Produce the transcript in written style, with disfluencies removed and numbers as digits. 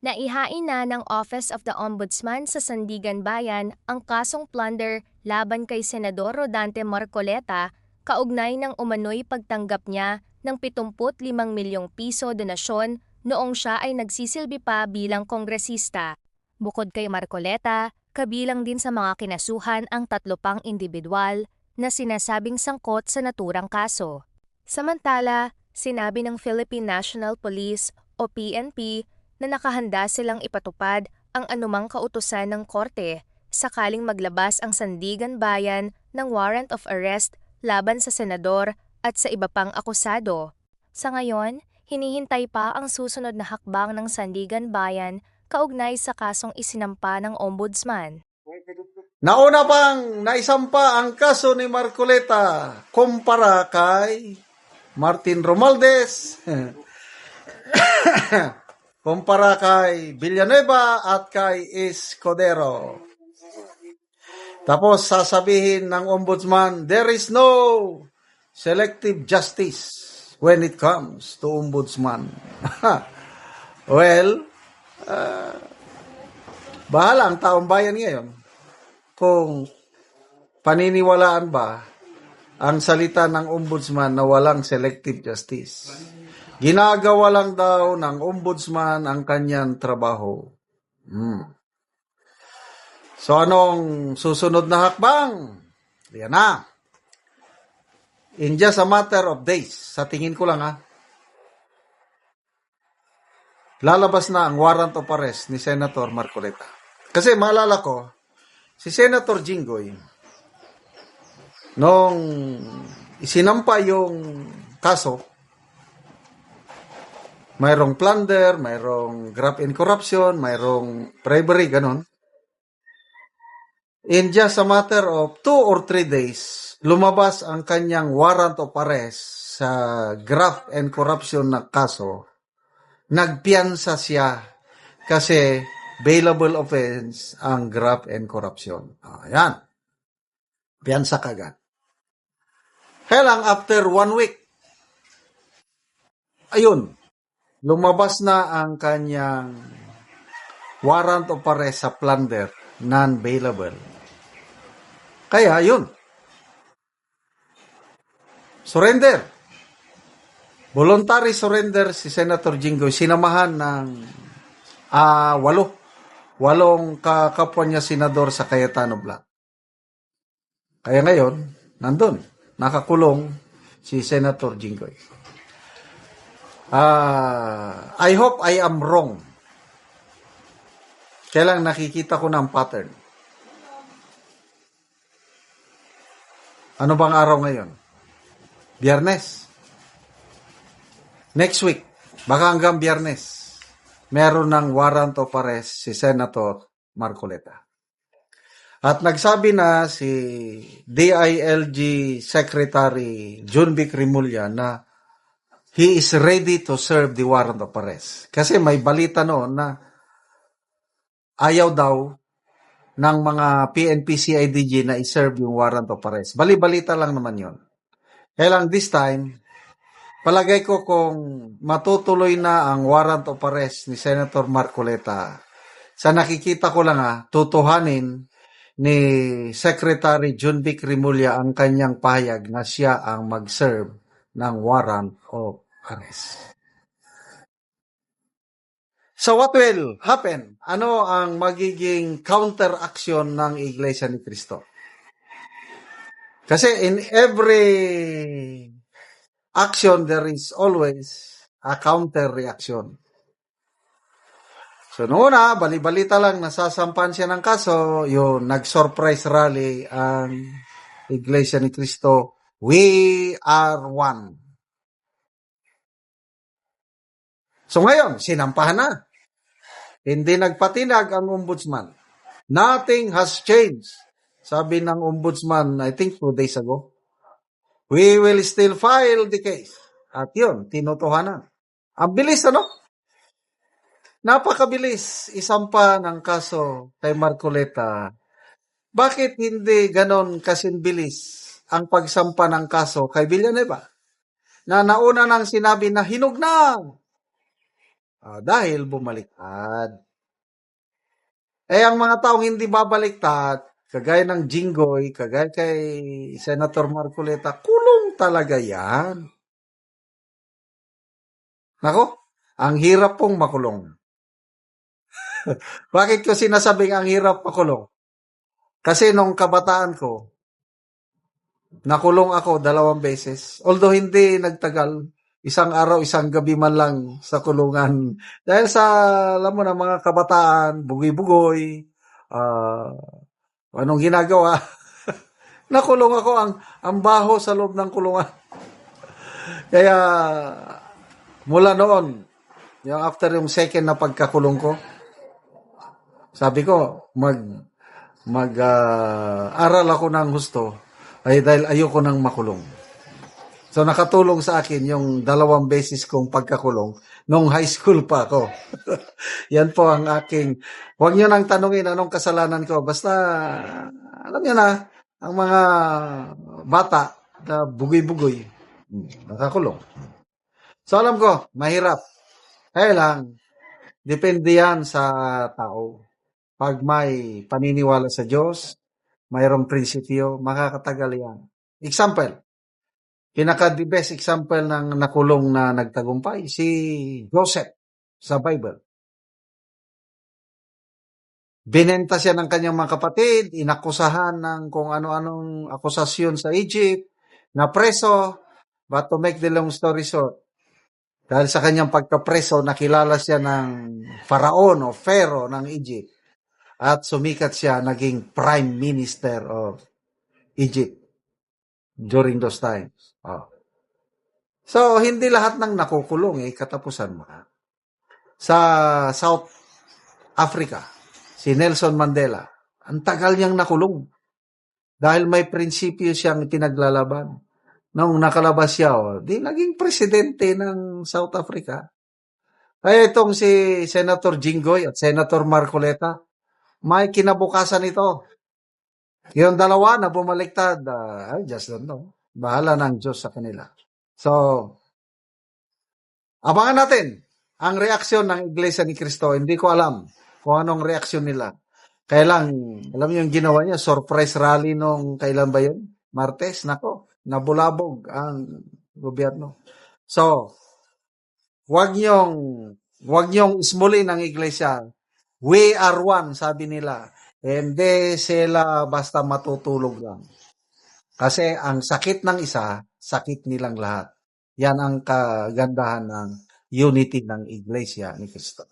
Naihain na ng Office of the Ombudsman sa Sandigan Bayan ang kasong plunder laban kay Senador Rodante Marcoleta kaugnay ng umano'y pagtanggap niya ng 75 milyong piso donasyon noong siya ay nagsisilbi pa bilang kongresista. Bukod kay Marcoleta, kabilang din sa mga kinasuhan ang 3 pang individual na sinasabing sangkot sa naturang kaso. Samantala, sinabi ng Philippine National Police o PNP na nakahanda silang ipatupad ang anumang kautusan ng korte sakaling maglabas ang Sandigan Bayan ng warrant of arrest laban sa senador at sa iba pang akusado. Sa ngayon, hinihintay pa ang susunod na hakbang ng Sandigan Bayan kaugnay sa kasong isinampa ng ombudsman. Nauna pang naisampa ang kaso ni Marcoleta kumpara kay Martin Romualdez, kumpara kay Villanueva at kay Escudero. Tapos sasabihin ng ombudsman, there is no selective justice when it comes to ombudsman. Well, bahala ang taong bayan ngayon kung paniniwalaan ba ang salita ng ombudsman na walang selective justice. Ginagawa lang daw ng ombudsman ang kanyang trabaho. So anong susunod na hakbang? Yan na. In just a matter of days, sa tingin ko lang lalabas na ang warrant of arrest ni Senator Marcoleta. Kasi maalala ko, si Senator Jinggoy, nung isinampa yung kaso, mayroong plunder, mayroong graft and corruption, mayroong bribery, ganon. In just a matter of 2 or 3 days, lumabas ang kanyang warrant of arrest sa graft and corruption na kaso. Nagpiyansa siya kasi bailable offense ang graft and corruption. Ayan. Piyansa kagad. Kaya lang, after 1 week, ayun, lumabas na ang kanyang warrant of arrest sa plunder, non-bailable. Kaya, yun. Surrender. Voluntary surrender si Senator Jinggoy. Sinamahan ng 8 kapwa niya senador sa Cayetano Black. Kaya ngayon, nandun, nakakulong si Senator Jinggoy. I hope I am wrong. Kaya lang nakikita ko ng pattern. Ano bang araw ngayon? Biyernes. Next week, baka hanggang Biyernes, meron ng warrant of arrest si Senator Marcoleta. At nagsabi na si DILG Secretary Junvic Rimulya na he is ready to serve the warrant of arrest. Kasi may balita noon na ayaw daw ng mga PNP CIDG na i-serve yung warrant of arrest. Bali-balita lang naman yon. Kaya lang this time, palagay ko kung matutuloy na ang warrant of arrest ni Senator Marcoleta, sa nakikita ko lang tutuhanin ni Secretary Junvic Rimulya ang kanyang pahayag na siya ang mag-serve ng warrant of arrest. So what will happen? Ano ang magiging counteraction ng Iglesia ni Cristo? Kasi in every action, there is always a counter-reaction. So noon bali-balita lang, nasasampan siya ng kaso, yung nag-surprise rally ang Iglesia ni Cristo, we are one. So ngayon, sinampahan na. Hindi nagpatinag ang ombudsman. Nothing has changed. Sabi ng ombudsman, I think 2 days ago, we will still file the case. At yun, tinutuhanan. Ang bilis, Napakabilis isampa ng kaso kay Marcoleta. Bakit hindi ganon kasinbilis ang pagsampa ng kaso kay Villanueva? Na nauna nang sinabi na hinug na. Dahil bumaliktad. Ang mga taong hindi babaliktad, kagaya ng Jinggoy, kagaya kay Senator Marcoleta, kulong talaga yan. Nako, ang hirap pong makulong. Bakit ko sinasabing ang hirap makulong? Kasi nung kabataan ko, nakulong ako 2 beses. Although hindi nagtagal, isang araw, isang gabi man lang sa kulungan. Dahil sa, alam mo na, mga kabataan, bugoy-bugoy, ah, anong ginagawa? Nakulong ako, ang baho sa loob ng kulungan. Kaya, mula noon, yung after yung second na pagkakulong ko, sabi ko, aral ako ng husto, ay dahil ayoko nang makulong. So nakatulong sa akin yung 2 beses kong pagkakulong nung high school pa ako. Yan po ang aking, huwag nyo nang tanungin anong kasalanan ko. Basta, alam nyo na, ang mga bata na bugoy-bugoy, nakakulong. So alam ko, mahirap. Kaya lang, depende yan sa tao. Pag may paniniwala sa Diyos, mayroong prinsipyo, makakatagal yan. Example, pinaka-the best example ng nakulong na nagtagumpay, si Joseph sa Bible. Binenta siya ng kanyang mga kapatid, inakusahan ng kung ano-anong akusasyon sa Egypt, na preso, but to make the long story short, dahil sa kanyang pagkapreso, nakilala siya ng Pharaon o Pharaoh ng Egypt. At sumikat siya, naging Prime Minister of Egypt during those times. So, hindi lahat ng nakukulong katapusan mo. Sa South Africa, si Nelson Mandela, ang tagal niyang nakulong. Dahil may prinsipyo siyang pinaglalaban. Nung nakalabas siya, di naging presidente ng South Africa. Kaya itong si Senator Jinggoy at Senator Marcoleta, may kinabukasan ito. Yung dalawa na bumaliktad, I just don't know. Bahala ng Diyos sa kanila. So, abangan natin ang reaksyon ng Iglesia ni Cristo. Hindi ko alam kung anong reaksyon nila. Kaya lang, alam niyo yung ginawa niya, surprise rally nung kailan ba yun? Martes, nako, nabulabog ang gobyerno. So, wag niyong ismulin ang Iglesia. We are one, sabi nila. Hindi sila basta matutulog lang. Kasi ang sakit ng isa, sakit nilang lahat. Yan ang kagandahan ng unity ng Iglesia ni Cristo.